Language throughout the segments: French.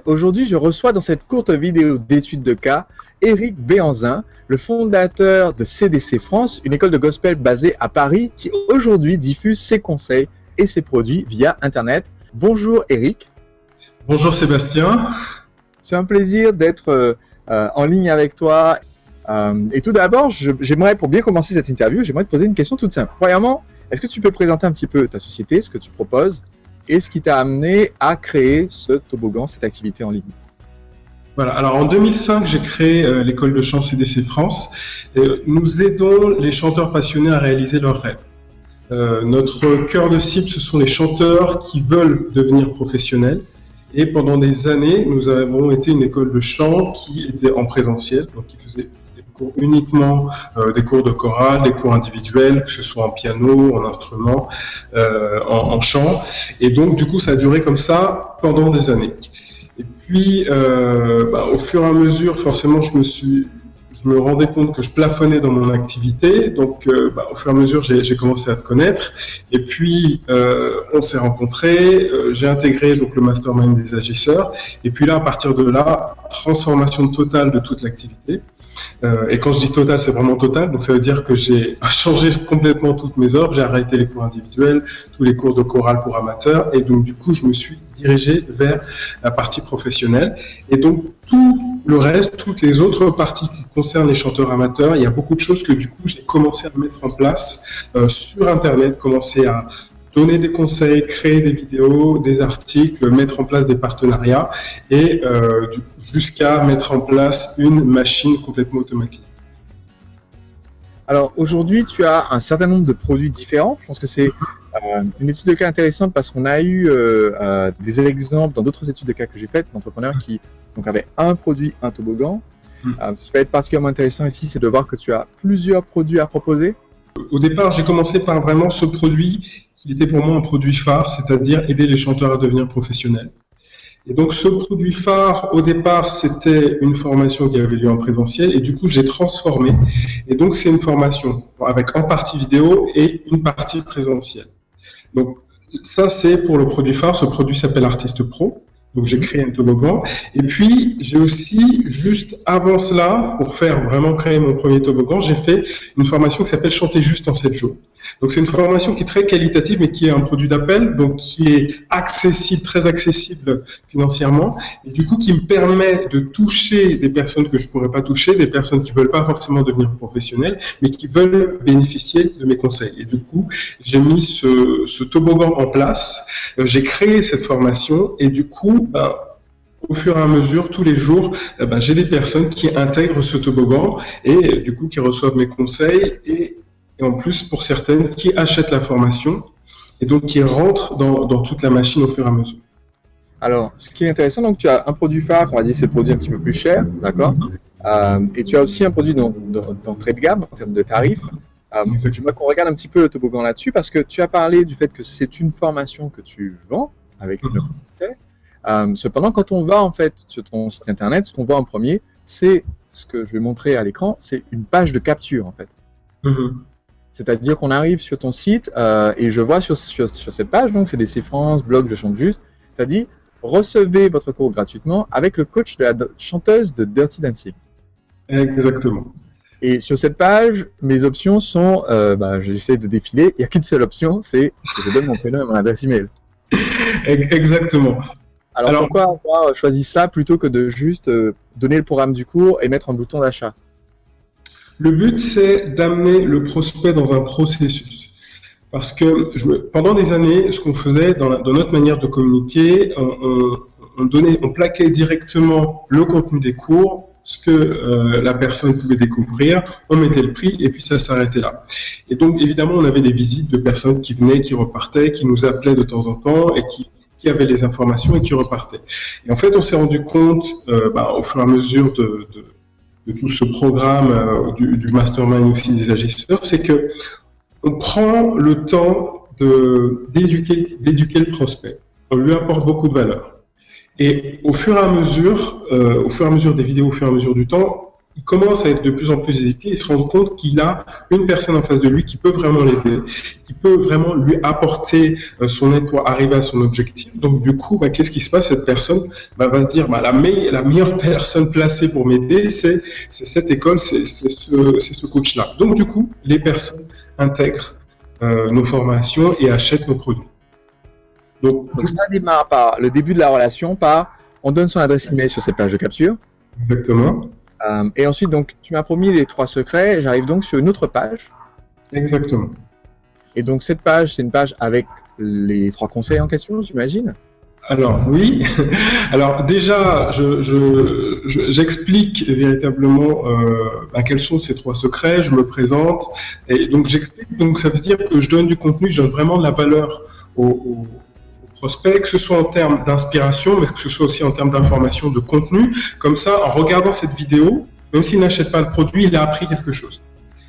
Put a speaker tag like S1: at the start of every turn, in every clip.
S1: Aujourd'hui, je reçois dans cette courte vidéo d'études de cas Éric Béhanzin, le fondateur de CDC France, une école de gospel basée à Paris qui aujourd'hui diffuse ses conseils et ses produits via Internet. Bonjour Éric.
S2: Bonjour Sébastien.
S1: C'est un plaisir d'être en ligne avec toi. Et tout d'abord, j'aimerais, pour bien commencer cette interview, j'aimerais te poser une question toute simple. Premièrement, est-ce que tu peux présenter un petit peu ta société, ce que tu proposes et ce qui t'a amené à créer ce toboggan, cette activité en ligne?
S2: Voilà. Alors en 2005, j'ai créé l'école de chant CDC France. Nous aidons les chanteurs passionnés à réaliser leurs rêves. Notre cœur de cible, ce sont les chanteurs qui veulent devenir professionnels. Et pendant des années, nous avons été une école de chant qui était en présentiel, donc qui faisait uniquement des cours de chorale, des cours individuels, que ce soit en piano, en instrument, en chant. Et donc, du coup, ça a duré comme ça pendant des années. Et puis, au fur et à mesure, forcément, je me rendais compte que je plafonnais dans mon activité. Donc, au fur et à mesure, j'ai commencé à te connaître. Et puis, on s'est rencontrés. J'ai intégré donc le mastermind des agisseurs. Et puis là, à partir de là, transformation totale de toute l'activité. Et quand je dis total, c'est vraiment total. Donc ça veut dire que j'ai changé complètement toutes mes offres. J'ai arrêté les cours individuels, tous les cours de chorale pour amateurs. Et donc du coup, je me suis dirigé vers la partie professionnelle. Et donc tout le reste, toutes les autres parties qui concernent les chanteurs amateurs, il y a beaucoup de choses que du coup, j'ai commencé à mettre en place sur Internet, commencer à donner des conseils, créer des vidéos, des articles, mettre en place des partenariats et jusqu'à mettre en place une machine complètement automatique.
S1: Alors aujourd'hui, tu as un certain nombre de produits différents. Je pense que c'est une étude de cas intéressante parce qu'on a eu des exemples dans d'autres études de cas que j'ai faites d'entrepreneurs qui avaient un produit, un toboggan. Ce qui va être particulièrement intéressant ici, c'est de voir que tu as plusieurs produits à proposer.
S2: Au départ, j'ai commencé par vraiment ce produit qui était pour moi un produit phare, c'est-à-dire aider les chanteurs à devenir professionnels. Et donc ce produit phare, au départ, c'était une formation qui avait lieu en présentiel et du coup, j'ai transformé. Et donc, c'est une formation avec en partie vidéo et une partie présentielle. Donc ça, c'est pour le produit phare. Ce produit s'appelle Artiste Pro. Donc j'ai créé un toboggan. Et puis j'ai aussi, juste avant cela, pour vraiment créer mon premier toboggan, j'ai fait une formation qui s'appelle Chanter juste en 7 jours. Donc c'est une formation qui est très qualitative, mais qui est un produit d'appel, donc qui est accessible, très accessible financièrement, et du coup qui me permet de toucher des personnes que je ne pourrais pas toucher, des personnes qui ne veulent pas forcément devenir professionnelles, mais qui veulent bénéficier de mes conseils. Et du coup, j'ai mis ce toboggan en place, j'ai créé cette formation, et du coup, au fur et à mesure, tous les jours, j'ai des personnes qui intègrent ce toboggan et du coup qui reçoivent mes conseils et en plus pour certaines qui achètent la formation et donc qui rentrent dans toute la machine au fur et à mesure.
S1: Alors, ce qui est intéressant, donc tu as un produit phare, on va dire c'est le produit un petit peu plus cher, d'accord, et tu as aussi un produit d'entrée de gamme en termes de tarifs. J'aimerais qu'on regarde un petit peu le toboggan là-dessus parce que tu as parlé du fait que c'est une formation que tu vends avec une offre. Cependant, quand on va en fait sur ton site internet, ce qu'on voit en premier, c'est ce que je vais montrer à l'écran, c'est une page de capture en fait. C'est-à-dire qu'on arrive sur ton site et je vois sur cette page, donc c'est CDC France, blog, je chante juste, ça dit recevez votre cours gratuitement avec le coach de la chanteuse de Dirty Dancing.
S2: Exactement.
S1: Et sur cette page, mes options sont, j'essaie de défiler, il n'y a qu'une seule option, c'est que je donne mon prénom et mon adresse email.
S2: Exactement.
S1: Alors pourquoi avoir choisi ça plutôt que de juste donner le programme du cours et mettre un bouton d'achat?
S2: Le but, c'est d'amener le prospect dans un processus. Parce que pendant des années, ce qu'on faisait dans notre manière de communiquer, on plaquait directement le contenu des cours, ce que la personne pouvait découvrir, on mettait le prix et puis ça s'arrêtait là. Et donc, évidemment, on avait des visites de personnes qui venaient, qui repartaient, qui nous appelaient de temps en temps et qui avaient les informations et qui repartaient. Et en fait, on s'est rendu compte, au fur et à mesure de tout ce programme du mastermind aussi des agisseurs, c'est que on prend le temps d'éduquer le prospect. On lui apporte beaucoup de valeur. Et au fur et à mesure des vidéos, au fur et à mesure du temps, il commence à être de plus en plus hésité, il se rend compte qu'il a une personne en face de lui qui peut vraiment l'aider, qui peut vraiment lui apporter son aide pour arriver à son objectif. Donc du coup, qu'est-ce qui se passe? Cette personne va se dire, la meilleure personne placée pour m'aider, c'est cette école, c'est ce coach-là. Donc du coup, les personnes intègrent nos formations et achètent nos produits.
S1: Donc ça démarre par le début de la relation, on donne son adresse email sur cette page de capture.
S2: Exactement.
S1: Et ensuite, donc, tu m'as promis les 3 secrets, j'arrive donc sur une autre page.
S2: Exactement.
S1: Et donc cette page, c'est une page avec les 3 conseils en question, j'imagine?
S2: Alors oui, alors déjà j'explique véritablement quels sont ces 3 secrets, je me présente et donc j'explique, donc ça veut dire que je donne du contenu, je donne vraiment de la valeur aux prospects, que ce soit en termes d'inspiration, mais que ce soit aussi en termes d'information, de contenu. Comme ça, en regardant cette vidéo, même s'il n'achète pas le produit, il a appris quelque chose.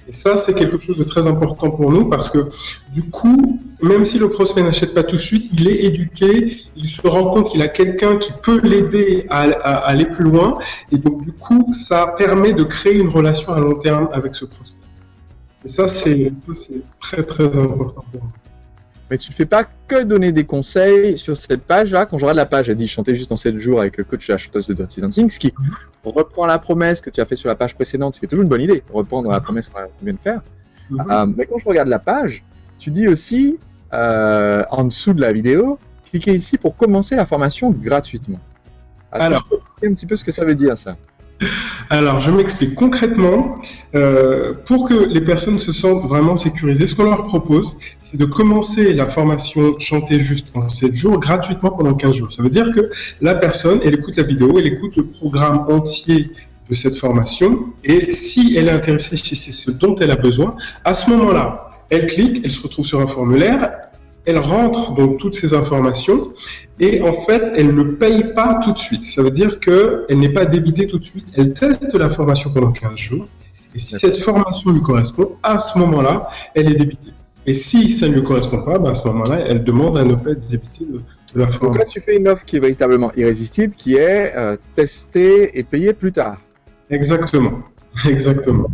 S2: Et ça, c'est quelque chose de très important pour nous parce que du coup, même si le prospect n'achète pas tout de suite, il est éduqué, il se rend compte qu'il a quelqu'un qui peut l'aider à aller plus loin. Et donc, du coup, ça permet de créer une relation à long terme avec ce prospect. Et ça, c'est très, très important pour nous.
S1: Mais tu ne fais pas que donner des conseils sur cette page-là. Quand je regarde la page, elle dit chanter juste en 7 jours avec le coach et la chanteuse de Dirty Dancing, ce qui reprend la promesse que tu as fait sur la page précédente, ce qui est toujours une bonne idée, reprendre la promesse qu'on vient de faire. Mais quand je regarde la page, tu dis aussi, en dessous de la vidéo, cliquez ici pour commencer la formation gratuitement. Alors, je peux expliquer un petit peu ce que ça veut dire, ça.
S2: Alors, je m'explique concrètement. Pour que les personnes se sentent vraiment sécurisées, ce qu'on leur propose, c'est de commencer la formation Chanter juste en 7 jours gratuitement pendant 15 jours. Ça veut dire que la personne, elle écoute la vidéo, elle écoute le programme entier de cette formation et si elle est intéressée, si c'est ce dont elle a besoin, à ce moment-là, elle clique, elle se retrouve sur un formulaire, elle rentre donc toutes ces informations et en fait, elle ne paye pas tout de suite. Ça veut dire qu'elle n'est pas débitée tout de suite. Elle teste la formation pendant 15 jours et si cette formation lui correspond, à ce moment-là, elle est débitée. Et si ça ne lui correspond pas, à ce moment-là, elle demande à ne pas être débitée de la formation.
S1: Donc là, tu fais une offre qui est véritablement irrésistible, qui est tester et payer plus tard.
S2: Exactement. Exactement.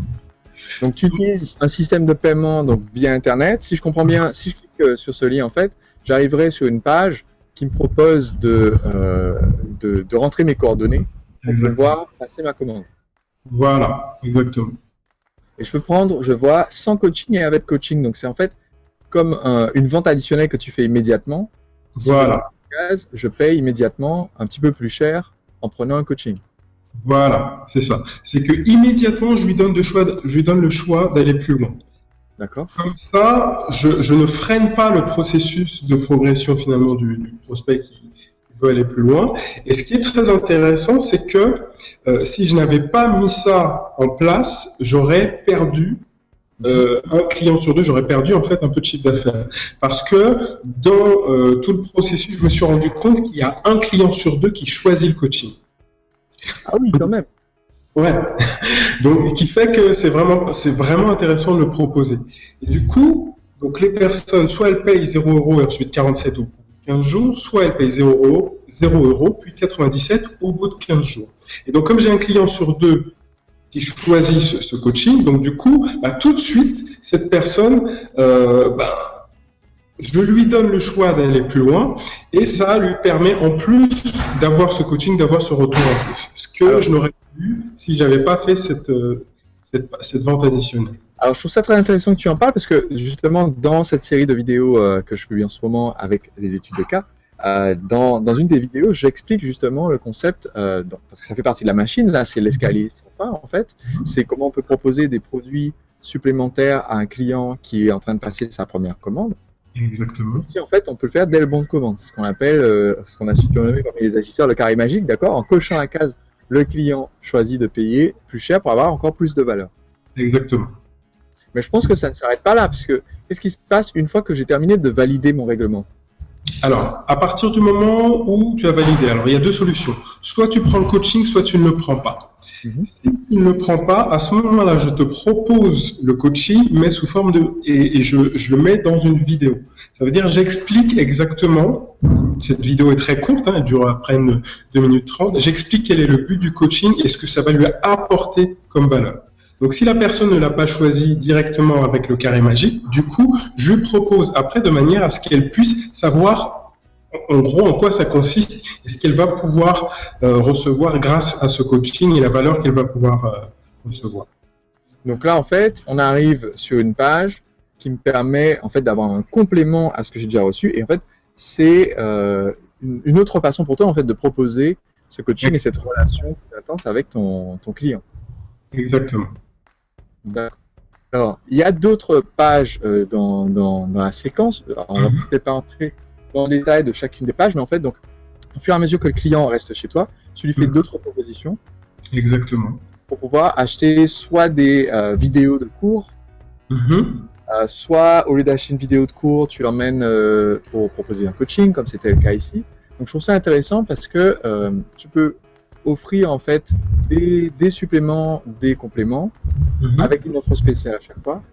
S1: Donc, tu utilises un système de paiement donc, via Internet. Si je comprends bien, si je clique sur ce lien, en fait, j'arriverai sur une page qui me propose de rentrer mes coordonnées pour pouvoir passer ma commande.
S2: Voilà, exactement.
S1: Et je peux prendre, je vois, sans coaching et avec coaching. Donc, c'est en fait comme une vente additionnelle que tu fais immédiatement.
S2: Voilà.
S1: Si je paye immédiatement un petit peu plus cher en prenant un coaching.
S2: Voilà, c'est ça. C'est que immédiatement, je lui donne le choix d'aller plus loin.
S1: D'accord.
S2: Comme ça, je ne freine pas le processus de progression finalement du prospect qui veut aller plus loin. Et ce qui est très intéressant, c'est que si je n'avais pas mis ça en place, j'aurais perdu un client sur 2, j'aurais perdu en fait un peu de chiffre d'affaires. Parce que dans tout le processus, je me suis rendu compte qu'il y a un client sur 2 qui choisit le coaching.
S1: Ah oui, quand même.
S2: Ouais. Donc, ce qui fait que c'est vraiment intéressant de le proposer. Et du coup, donc les personnes, soit elles payent 0 € et ensuite 47 au bout de 15 jours, soit elles payent 0 € puis 97 au bout de 15 jours. Et donc, comme j'ai un client sur 2 qui choisit ce coaching, donc du coup, tout de suite, cette personne, je lui donne le choix d'aller plus loin et ça lui permet en plus d'avoir ce coaching, d'avoir ce retour en plus. Ce que je n'aurais pas eu si je n'avais pas fait cette vente additionnelle.
S1: Alors, je trouve ça très intéressant que tu en parles parce que justement, dans cette série de vidéos que je publie en ce moment avec les études de cas, dans une des vidéos, j'explique justement le concept, parce que ça fait partie de la machine, là, c'est l'escalier sans fin en fait. C'est comment on peut proposer des produits supplémentaires à un client qui est en train de passer sa première commande.
S2: Exactement.
S1: Ici, en fait, on peut le faire dès le bon de commande, ce qu'on appelle, ce qu'on a surnommé parmi les agisseurs le carré magique, d'accord. En cochant la case, le client choisit de payer plus cher pour avoir encore plus de valeur.
S2: Exactement.
S1: Mais je pense que ça ne s'arrête pas là, puisque qu'est-ce qui se passe une fois que j'ai terminé de valider mon règlement?
S2: Alors, à partir du moment où tu as validé, alors il y a 2 solutions. Soit tu prends le coaching, soit tu ne le prends pas. Si tu ne le prends pas, à ce moment-là, je te propose le coaching, mais sous forme et je le mets dans une vidéo. Ça veut dire, j'explique exactement, cette vidéo est très courte, elle dure à peine 2 minutes 30, j'explique quel est le but du coaching et ce que ça va lui apporter comme valeur. Donc, si la personne ne l'a pas choisi directement avec le carré magique, du coup, je lui propose après de manière à ce qu'elle puisse savoir en gros, en quoi ça consiste et ce qu'elle va pouvoir recevoir grâce à ce coaching et la valeur qu'elle va pouvoir recevoir.
S1: Donc là, en fait, on arrive sur une page qui me permet en fait d'avoir un complément à ce que j'ai déjà reçu. Et en fait, c'est une autre façon pour toi en fait de proposer ce coaching et cette relation intense avec ton client.
S2: Exactement.
S1: D'accord. Alors, il y a d'autres pages dans la séquence. Alors, on va peut-être pas entrer dans le détail de chacune des pages, mais en fait, donc, au fur et à mesure que le client reste chez toi, tu lui fais d'autres propositions.
S2: Exactement.
S1: Pour pouvoir acheter soit des vidéos de cours, soit au lieu d'acheter une vidéo de cours, tu l'emmènes pour proposer un coaching, comme c'était le cas ici. Donc, je trouve ça intéressant parce que tu peux offrir en fait des suppléments, des compléments avec une offre spéciale à chaque fois.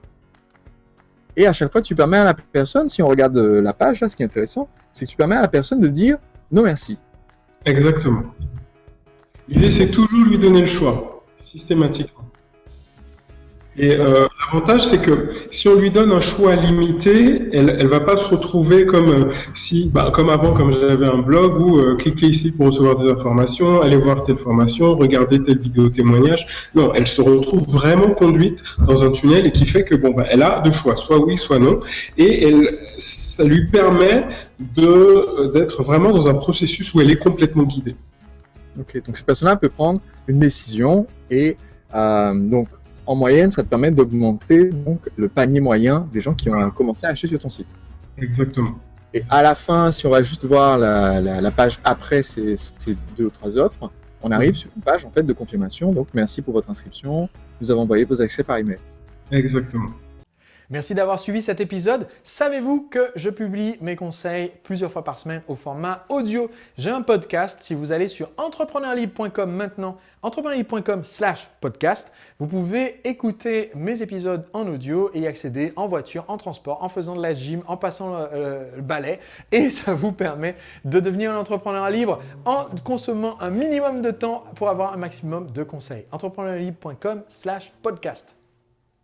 S1: Et à chaque fois, tu permets à la personne, si on regarde la page, là, ce qui est intéressant, c'est que tu permets à la personne de dire non merci.
S2: Exactement. L'idée, c'est toujours lui donner le choix, systématiquement. Et l'avantage, c'est que si on lui donne un choix limité, elle va pas se retrouver comme comme avant, comme j'avais un blog où cliquez ici pour recevoir des informations, allez voir telle formation, regardez telle vidéo témoignage. Non, elle se retrouve vraiment conduite dans un tunnel et qui fait que elle a deux choix, soit oui, soit non, et ça lui permet d'être vraiment dans un processus où elle est complètement guidée.
S1: Ok, donc cette personne-là peut prendre une décision et donc en moyenne, ça te permet d'augmenter donc le panier moyen des gens qui ont commencé à acheter sur ton site.
S2: Exactement.
S1: Et à la fin, si on va juste voir la page après ces 2 ou 3 offres, on arrive sur une page en fait de confirmation. Donc merci pour votre inscription. Nous avons envoyé vos accès par email.
S2: Exactement.
S3: Merci d'avoir suivi cet épisode. Savez-vous que je publie mes conseils plusieurs fois par semaine au format audio? J'ai un podcast. Si vous allez sur entrepreneurlibre.com maintenant, entrepreneurlibre.com/podcast, vous pouvez écouter mes épisodes en audio et y accéder en voiture, en transport, en faisant de la gym, en passant le balai. Et ça vous permet de devenir un entrepreneur libre en consommant un minimum de temps pour avoir un maximum de conseils. entrepreneurlibre.com/podcast.